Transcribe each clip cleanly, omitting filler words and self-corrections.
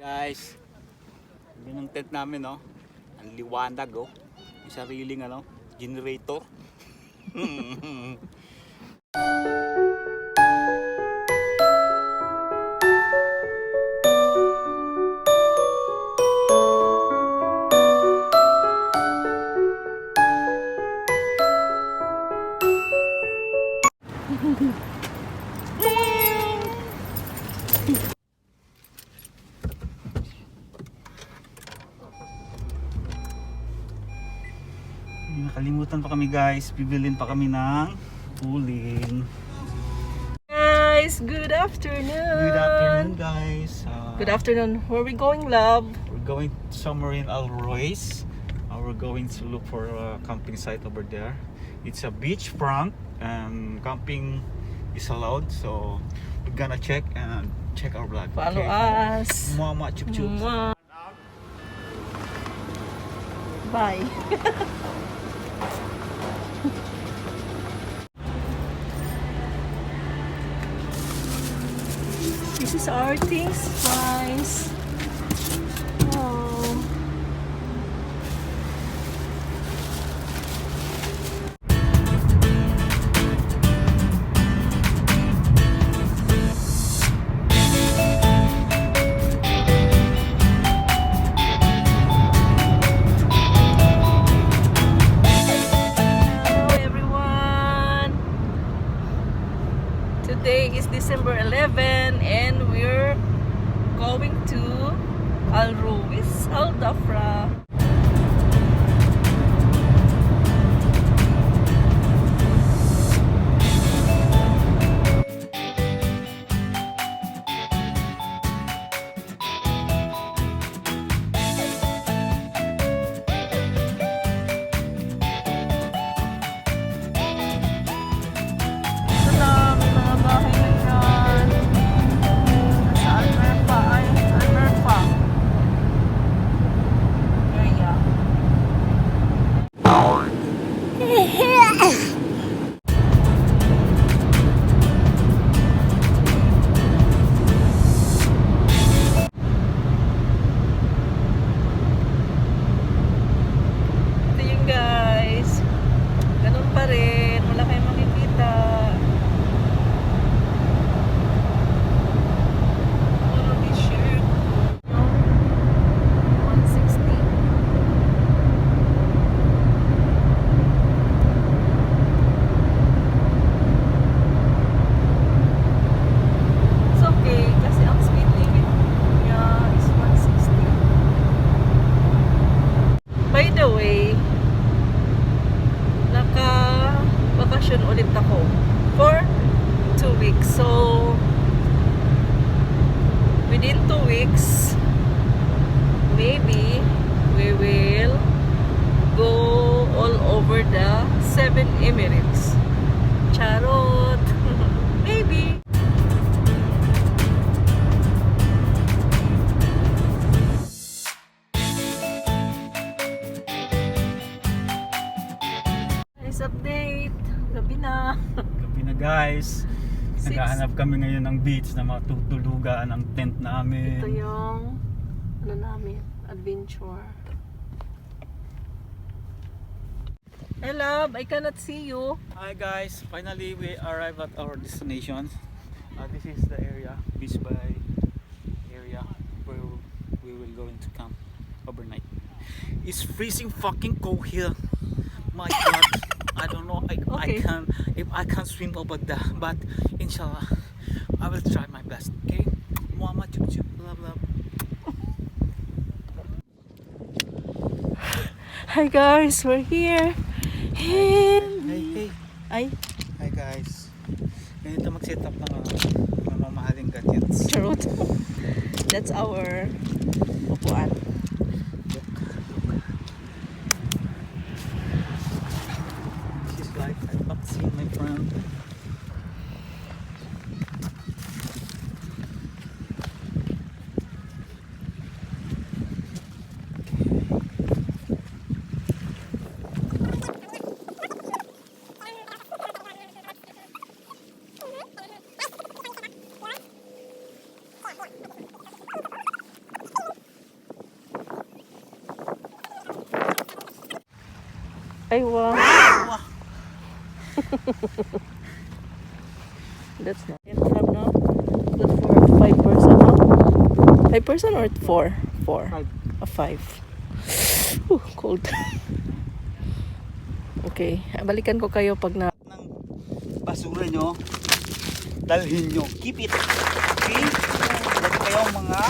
Guys, yun yung tent namin, no? Ang liwanag, oh. Yung sariling, generator. Nakalimutan pa kami, guys. Bibilin pa kami ng uling. Guys, good afternoon. Good afternoon, guys. Good afternoon. Where are we going, love? We're going somewhere in Alroyce. We're going to look for a camping site over there. It's a beach front and camping is allowed. So we're gonna check our vlog. Follow us. Mama chup chup. Mwah. Bye. This is our things, guys. Oh. Hello, everyone. Today is December 11 and we're going to Alroyce, Al Dhafra. Ito na, may mga bahay na dyan. Sa Alberta area. Ito yung guys. Ganun pa rin. Wala kayong makikita. Puro t-shirt. 160. It's okay kasi ang speed limit niya is 160. By the way, naka-bakasyon ulit ako for 2 weeks. So, within 2 weeks, maybe we will go all over the 7 Emirates. Charot! Maybe! Nice update! Gabi na! Gabi na, guys. Six. Naghahanap kami ngayon ng beach na matutulugan ang tent namin. Ito yung namin, adventure. Hey love, I cannot see you. Hi guys, finally we arrived at our destination. This is the area, Beach Bay area, where we will go into camp overnight. It's freezing fucking cold here. My God, I don't know Okay. if I can swim over there, but inshallah I will try my best. Okay, Mama chup chup, love love. Hi guys, we're here. And Hey. ay, Hi guys. Ganito mag-set up ng mamahaling gadgets. charot. That's our upuan. This is like I've not seen my friend. Ay, wow. Wow. That's not. And club now. Good for 5 person, no? 5 person or 4? 4. Five. A 5. Cold. Okay. Balikan ko kayo pag na... Ng basura nyo, dalhin nyo. Keep it. Okay? Lagi kayo mga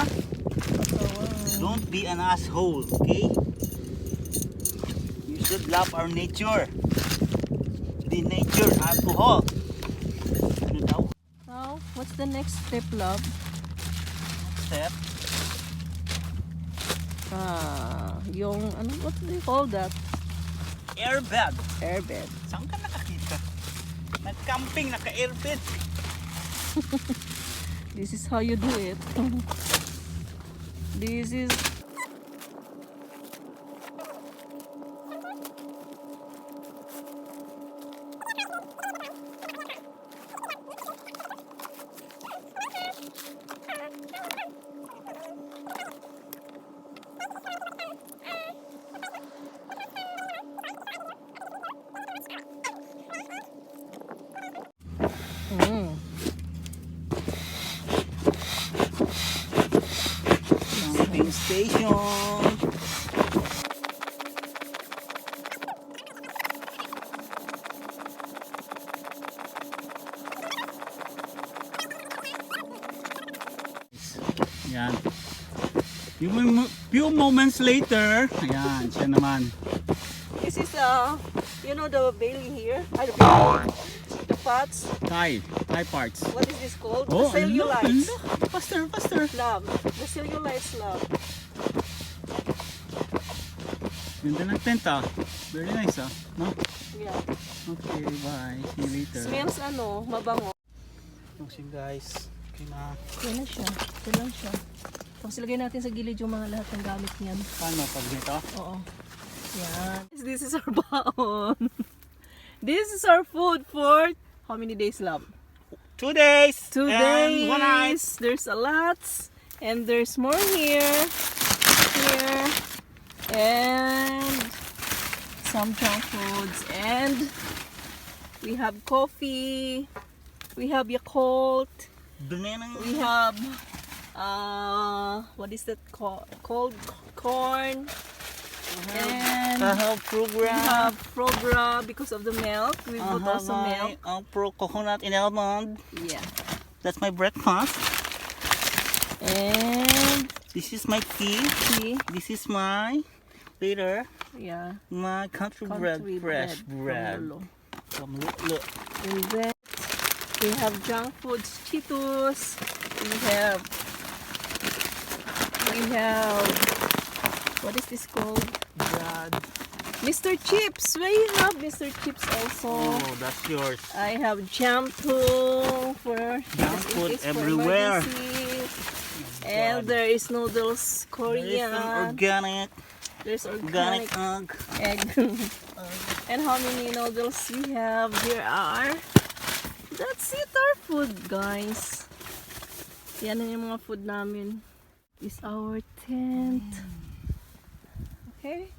don't be an asshole. Okay? You should love our nature. The nature alcohol. Ano daw? Now, what's the next step, love? Step. Yung, ano, what do you call that? Airbed. Airbed. Saan ka nakakita? Nag-camping, naka-airbed. This is how you do it. This is... Camping station. Yan. Few moments later, ayan, siya naman. This is, you know the bailey here? The bailey. The pots. Thai parts. What is this called? Oh, The cellulites. Faster, faster. Love. The cellulites, love. Ganda ng tent ah. Very nice ah. No? Yeah. Okay, bye. See you later. Smells mabango. Yung guys. Okay na. Yan na siya. Ito lang siya. Tapos ilagay natin sa gilid yung mga lahat ng gamit niyan. Paano pag dito? Oo. Yan. This is our baon. This is our food for how many days, love? 2 days. 2 and days. 1 night. There's a lot. And there's more here. Here. And some junk foods. And we have coffee. We have Yakult. Banana. We have what is that called? Cold corn. And I have we program. have Progra because of the milk. We I put have also milk. my pro coconut in almond. Yeah. That's my breakfast. And This is my tea. tea. This is my later Yeah. my country bread, Country fresh from bread. Lolo. From Lolo. And then we have junk foods, Cheetos. We have what is this called? Bread. Mr. Chips. Where you have Mr. Chips also? Oh, that's yours. I have shampoo for Junk just in food case for everywhere. emergency. And there is noodles There is some Korean. organic, There's organic organic egg. egg. And how many noodles we have? Here are. That's it, our food, guys. Yan na yung mga food namin. Is our tent. Okay.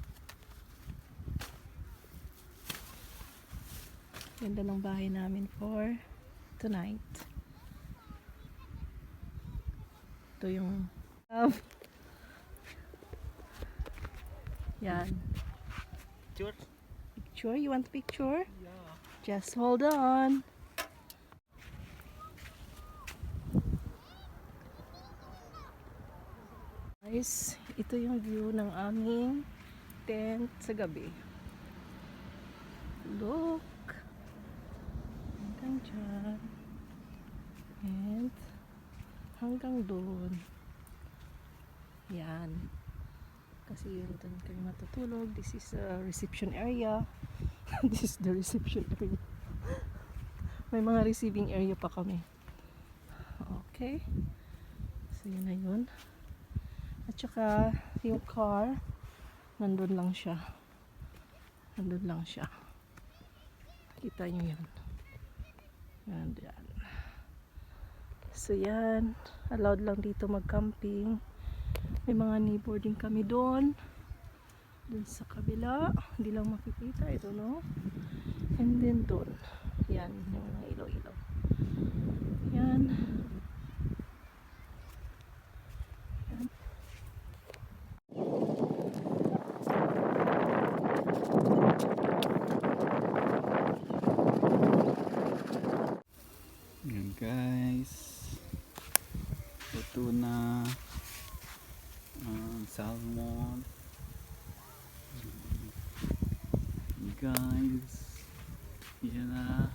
Ganda ng bahay namin for tonight. Ito yung yan. Sure. Picture? You want picture? Yeah. Just hold on. Guys, ito yung view ng aming tent sa gabi. Look. Hanggang dyan. And hanggang doon. Yan. Kasi yun doon kayo matutulog. This is a reception area. This is the reception area. May mga receiving area pa kami. Okay. So yun na yun. At saka yung car, nandun lang siya. Nandun lang siya. Kita nyo yun. Yan. So yan. Allowed lang dito mag-camping. May mga neighbor din kami doon. Dun sa kabila, hindi lang makikita. I don't know. And then dun. Yan, yung mga ilaw-ilaw. Yan. Yan. Yan guys. Luto na ang salmon. Guys. Yan na.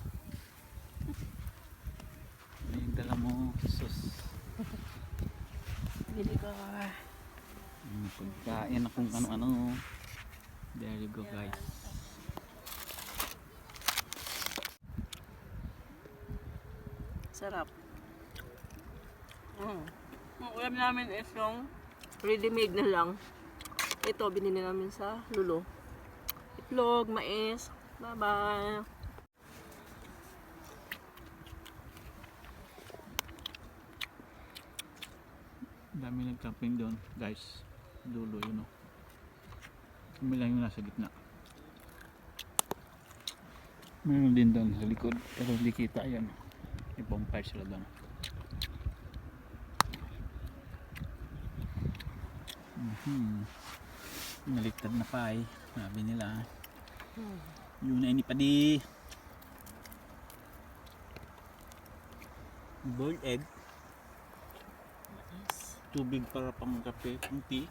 Ano yung dala mo? Sus. Bili ka. Pagkain na kung ano-ano. There you go guys. Sarap. Ang ulam namin is yung ready-made na lang. Ito, binili namin sa Lulo. Itlog, mais. Bye-bye. Dami nag-camping doon guys. Dulo yun o. Kami lang yung nasa gitna. Meron din doon sa likod. Pero hindi kita yan. May bonfire sila doon. Naliktad na pie. Sabi nila. Yun ay nipadi. Boiled egg. Tubig para pang kape, pang tea.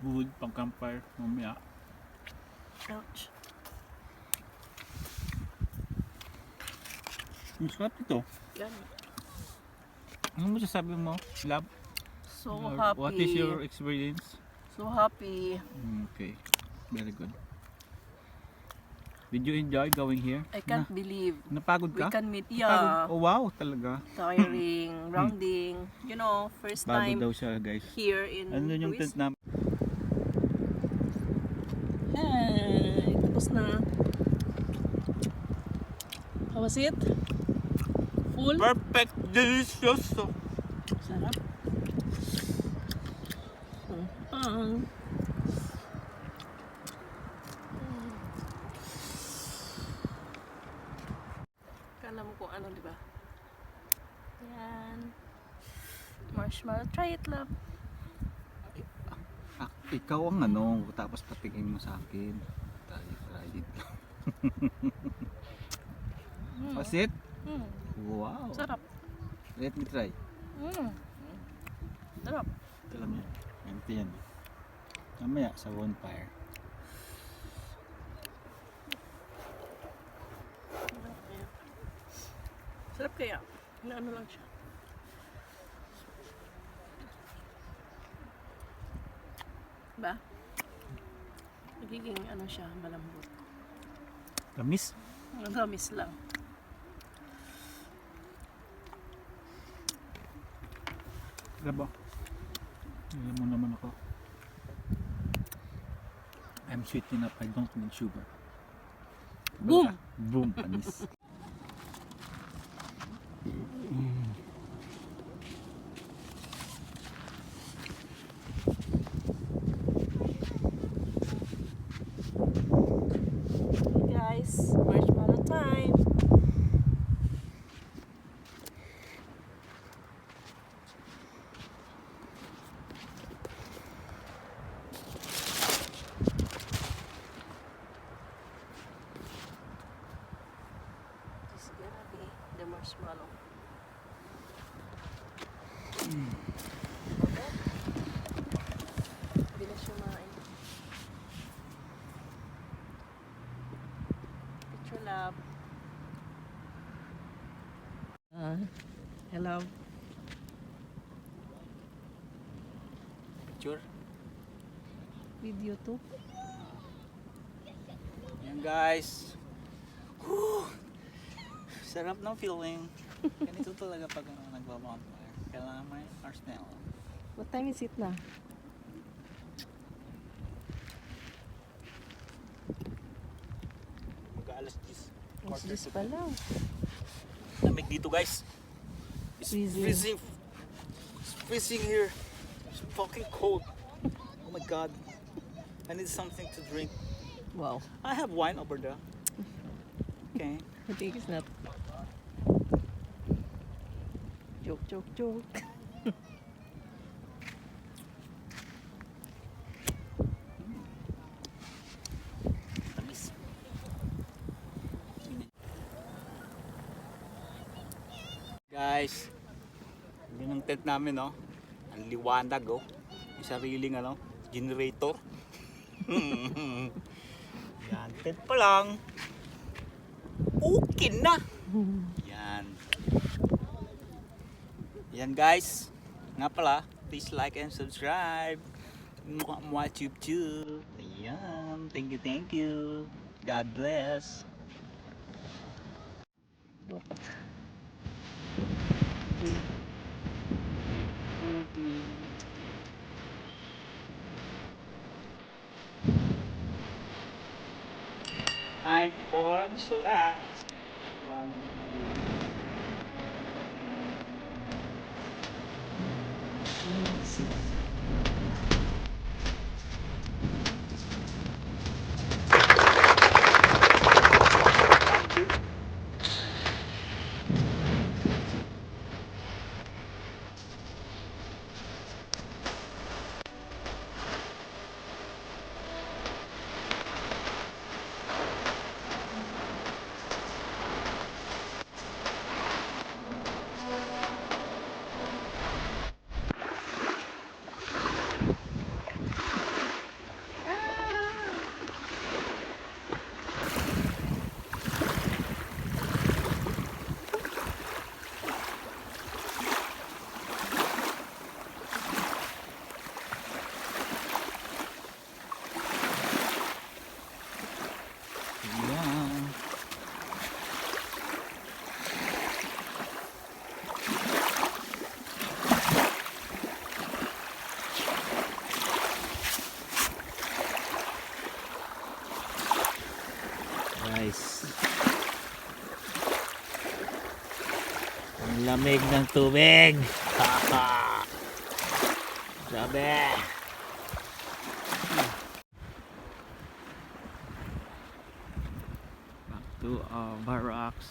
Wood pang campfire mamaya. Ouch. Ang sarap ito. Yan. Ano mo sasabi mo, love? So Or happy. what is your experience? So happy. Okay, very good. Did you enjoy going here? I can't believe Napagod we ka? can meet. Napagod? Yeah. Oh wow, talaga. Tiring, rounding. You know, first Bago time daw siya guys. here in Ano yung Ruiz. tent namin? Hey, tapos na. How was it? Full? Perfect, delicious. Sarap. Pang. Kala mo kung ano, di ba? Yan. Marshmallow. Try it, love. Ah, ikaw ang ano, tapos patingin mo sa akin. Try it. Was it? Mm. Wow. Sarap. Let me try. Sarap. Alam niyo, empty yan. Mamaya sa bonfire. Sarap kaya. Ano lang siya. Ba? Nagiging ano siya, malambot. Tamis? Gamis lang. Diba? Alam mo naman ako. I'm sweet enough, I don't need sugar. Boom! Boom! Panis. Guys, marshmallow time! This is gonna be the marshmallow. Okay? Bilis kumain. Picture lab. Hello. Picture? Video to. Yan guys. Whew! Sarap ng feeling. Ganito talaga pag nagba-bonfire. Kailangan may marshmallow. What time is it na? Mag-aalas 10. It's this pa lang. Lamig dito guys. It's Freezing. freezing. It's freezing here. It's fucking cold. Oh my god. I need something to drink. Wow. I have wine over there. Okay. I think it's not. Joke, joke, joke. Tamis. Guys, yun ang tent namin, no? Ang liwanag, oh. Yung sariling, ano, generator. Yan, tent pa lang. Okay na. Yan. Yan, guys. Nga pala, please like and subscribe. Mwah tube tube. Ayan. Thank you, thank you. God bless. I'm for the last one. Ayan. Guys, ang lamig ng tubig. Grabe. Back to our barracks.